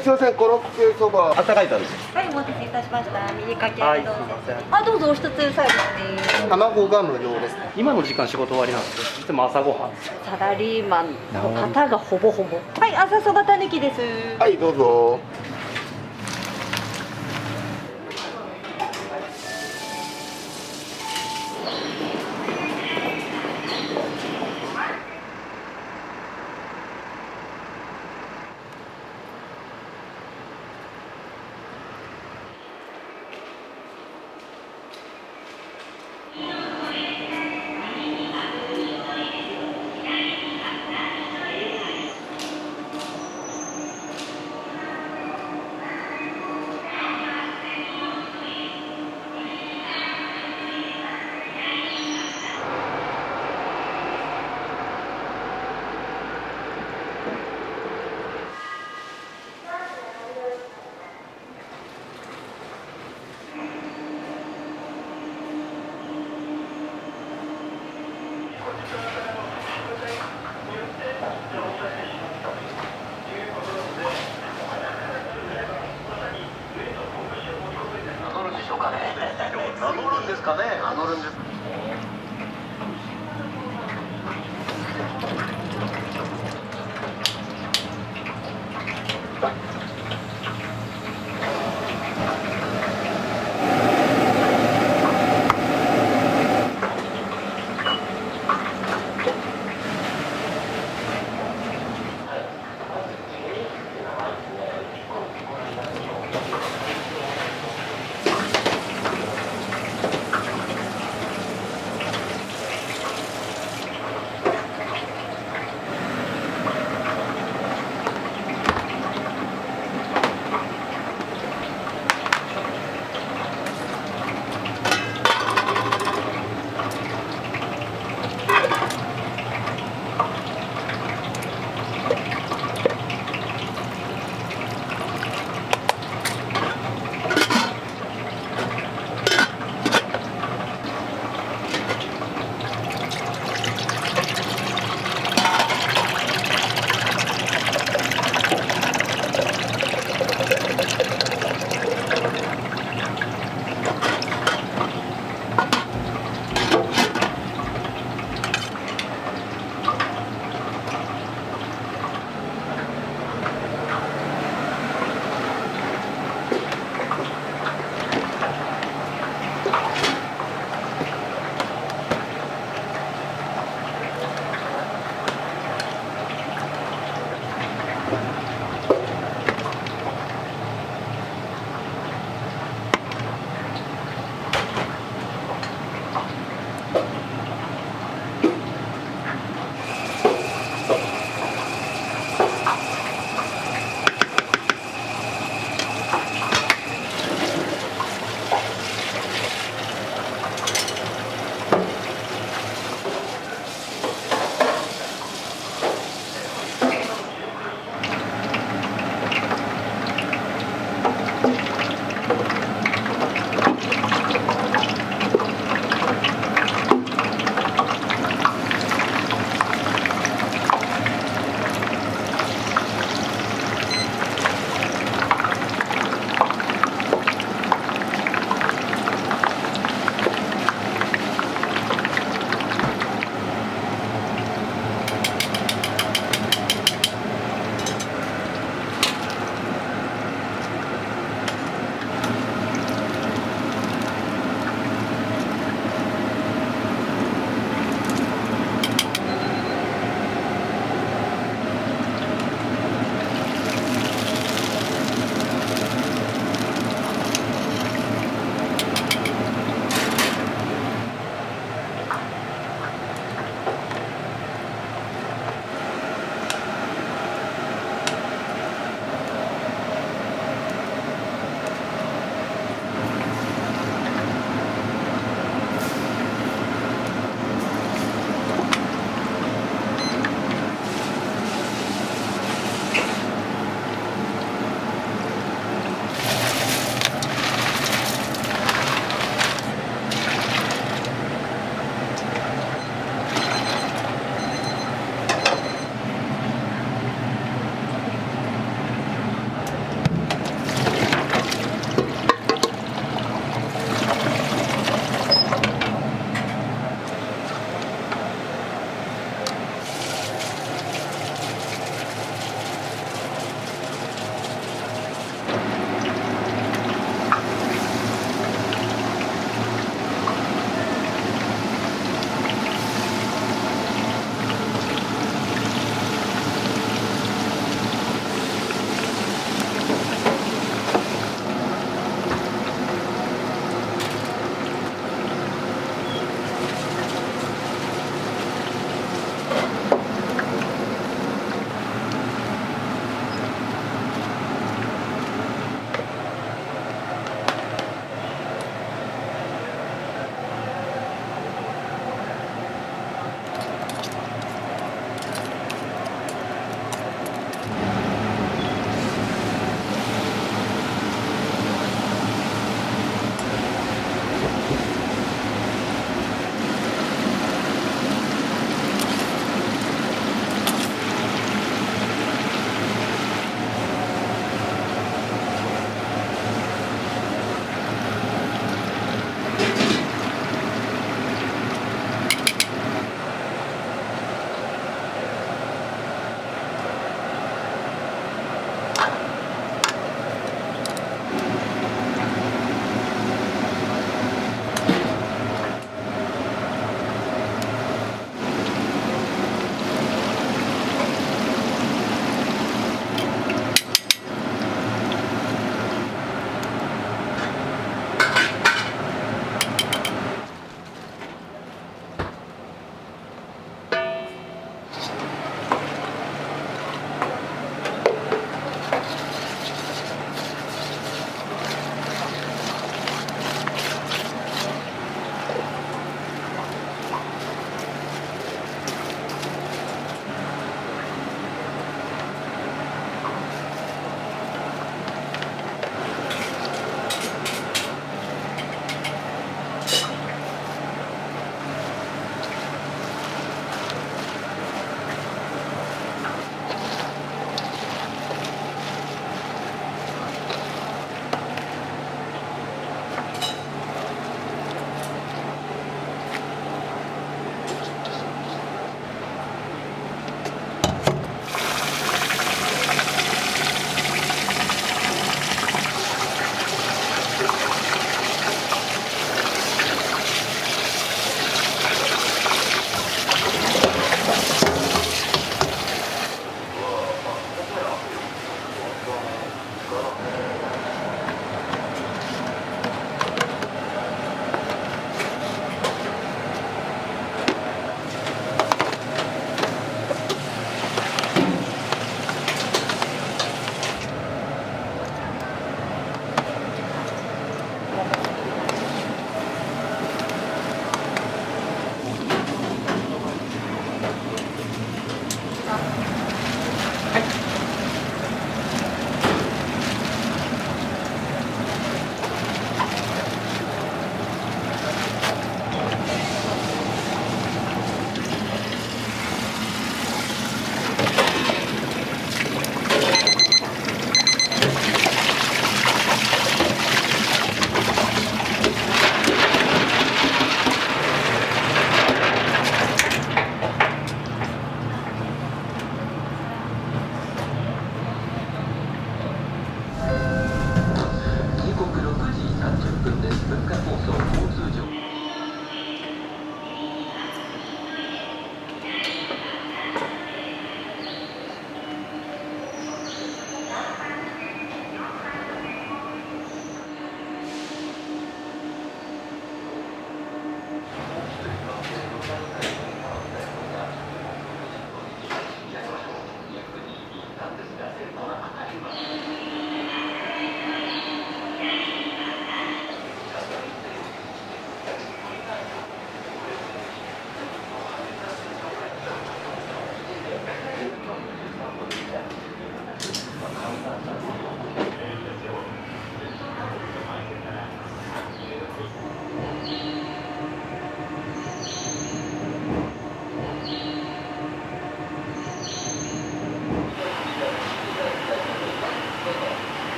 すいません、コロッケそば。あったかい感じ。はい、お待たせいたしました。右かけはい、すどうぞ。みません。あ、どうぞお一つサービスです。卵が無料ですね。今の時間仕事終わりなんですけど、いつも朝ごはん。サラリーマンの方がほぼほぼ。はい、朝そばたぬきです。はい、どうぞ。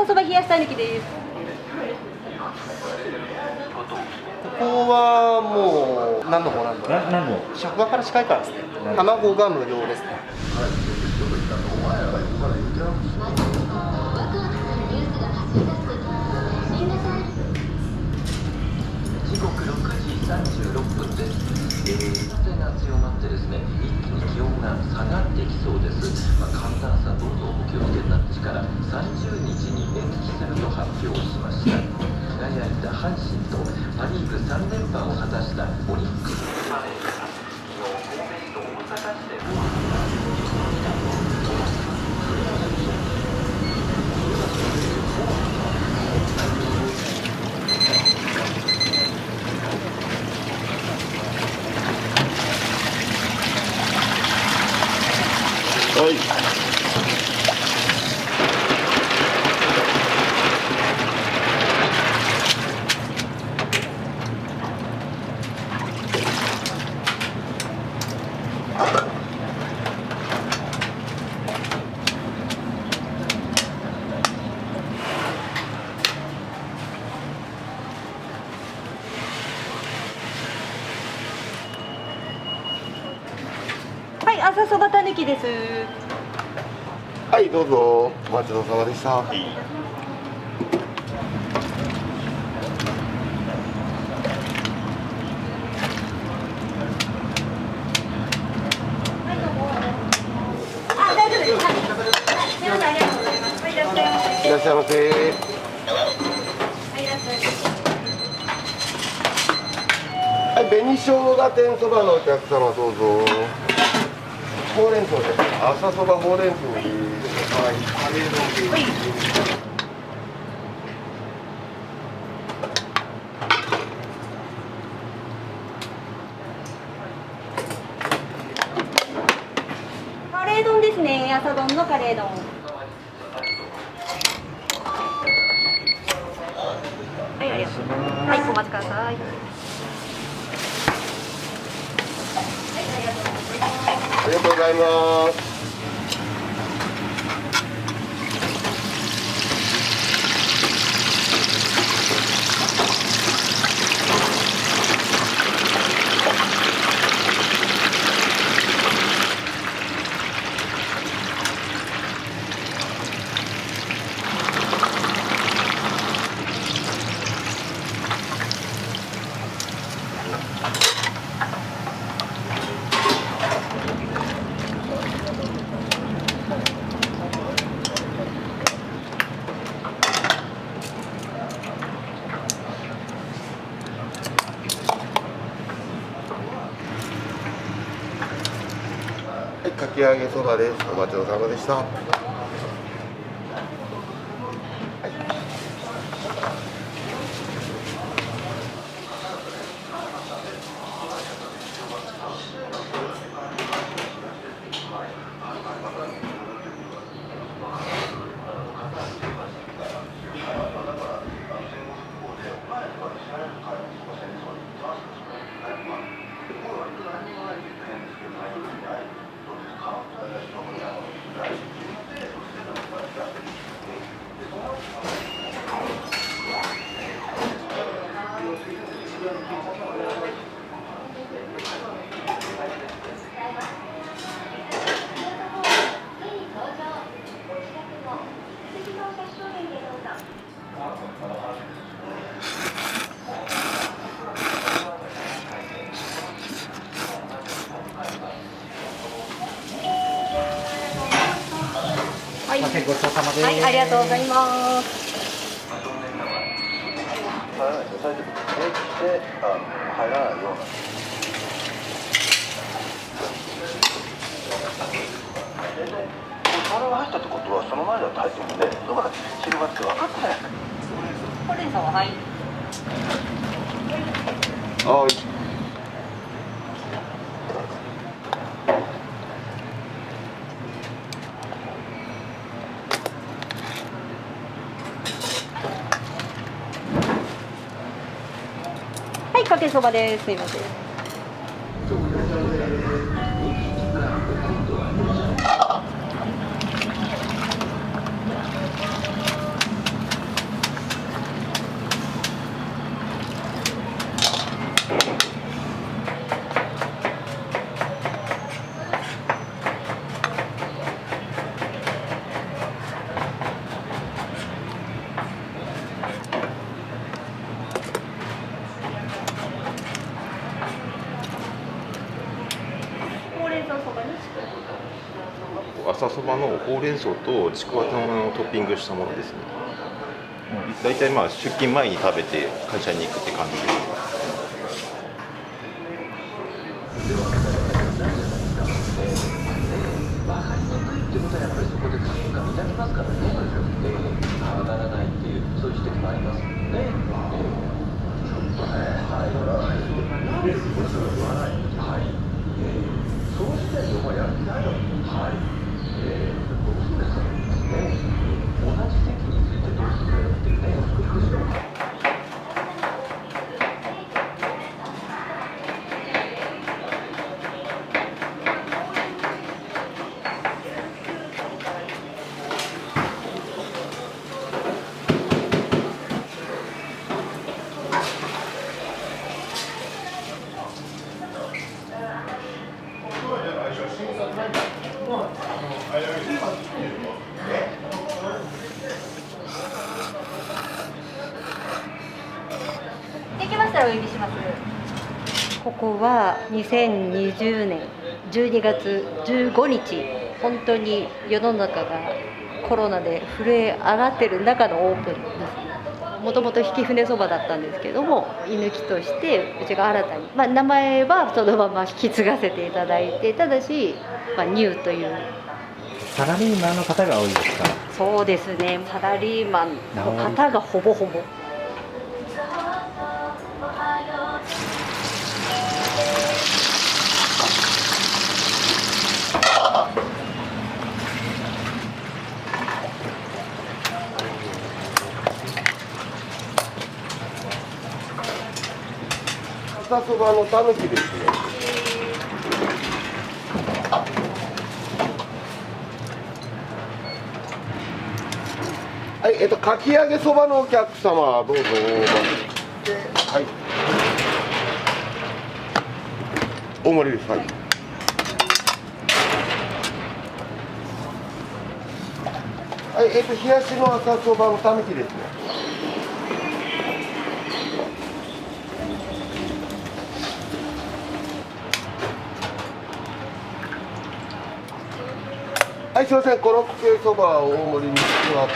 朝そば冷やした抜きです。ここはもう何の方なんだろう。何の職場から近いからですね。卵が無料ですね。時刻6時36分です。風が強まってですね、一気に気温が下がってきそうです。寒暖差どうぞお気をつけになってから30日に延期すると発表しました。輝いた阪神とパ・リーグ3連覇を果たしたオリックスまで昨日神戸市と大阪市ではい。はい、朝そばたぬきです。はい、どうぞ。お待ちどうさまでした。あ、大丈夫です。はい。すみません、ありがとうございます。はい、いらっしゃいませ。いらっしゃいませ。はい、いらっしゃいませ。はい、紅生姜天そばのお客様どうぞ。ほうれん草です。朝そばほうれん草です。はい、カレーのはい。カレー丼ですね。朝丼のカレー丼。はい、ありがとうございます。はい、お待ちください。ありがとうございます。はい、かき揚げそばです。お待ちどうさまでした。はい、ごちそうさまです。はい、ありがとうございます。入らないような。皿が入ったってことはその前だって入ってもね、どこから広がって分かってない。ほうれん草ははい。はい。はい、かけそばです。すみません。そばにちくわ。朝そばのほうれん草とちくわとをトッピングしたものですね。大体まあ出勤前に食べて会社に行くって感じです。分かりにくいってことはやっぱりそこで価格が乱れますからね、上がらないっていうそういう指摘もありますもんね。ちょっとね、はい、そうしてるのもやる気ないのに、はい、どうするんですかね、同じ席についてどうするっていうね、福祉のできましたらお呼びします。ここは2020年12月15日、本当に世の中がコロナで震え上がってる中のオープンです。もともと引き船そばだったんですけども、居抜きとしてうちが新たに、名前はそのまま引き継がせていただいて、ただし、ニューというサラリーマンの方が多いですか？そうですね、サラリーマンの方がほぼほぼ。朝そばのたぬきですね。はい、かき揚げそばのお客様どうぞ。はい。大盛りです。はい。はい、冷やしの朝そばのたぬきですね。はい、すみません、コロッケそば大盛りにちくわと。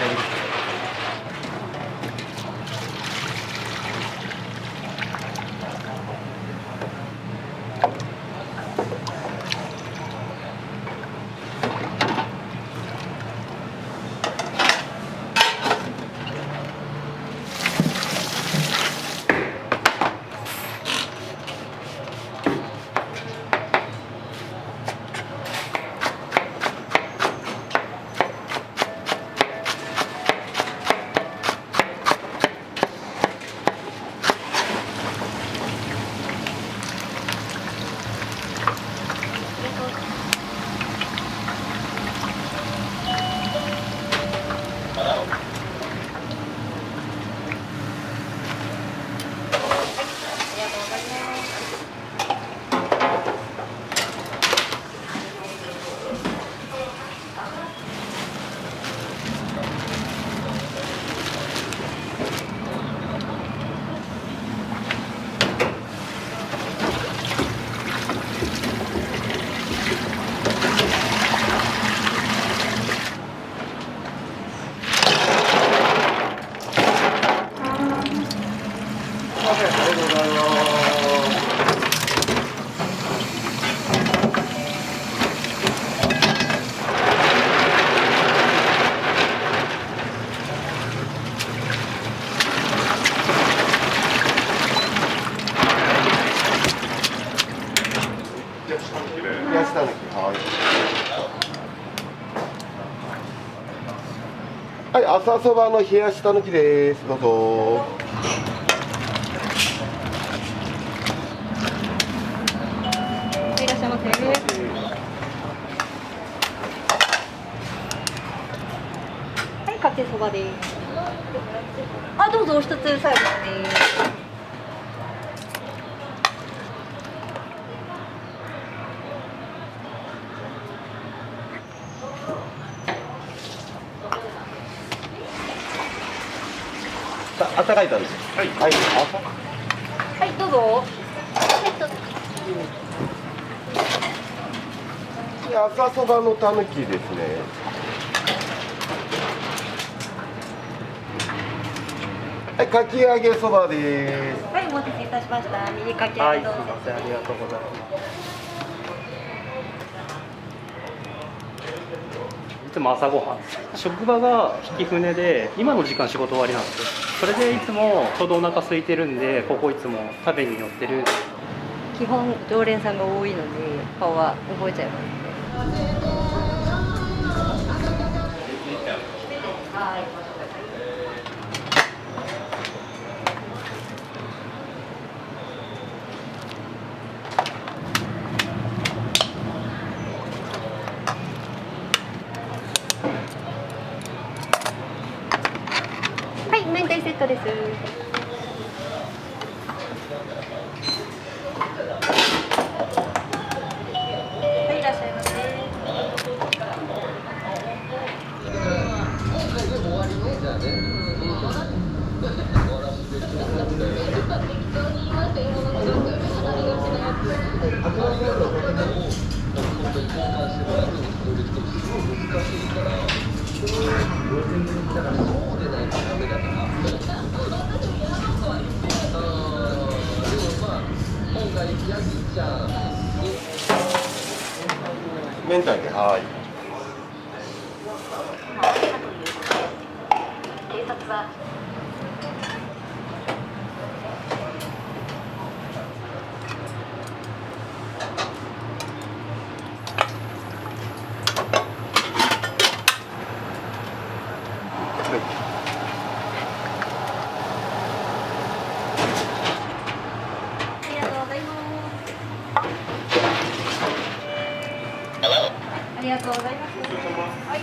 はい、朝そばの冷やしたぬきです。どうぞ。いらっしゃいませ。はい、かけそばです。あ、どうぞお一つ最後ですね。あったかいたんです。はい。はい。はい、どうぞ。はい、どうぞ。朝そばのたぬきですね。はい、かき揚げそばです。はい、お待たせいたしました。ミニかき揚はい、すげ丼みません、ありがとうございます。いつも朝ごはん、職場が曳舟で、今の時間仕事終わりなんですよ。それでいつもちょうどお腹空いてるんで、ここいつも食べに寄ってる。基本常連さんが多いので顔は覚えちゃいますね。はい。はい、明太セットです。はい、いらっしゃいませ。明太で、はい。警察はありがとうございます。ありがとうございます。はい。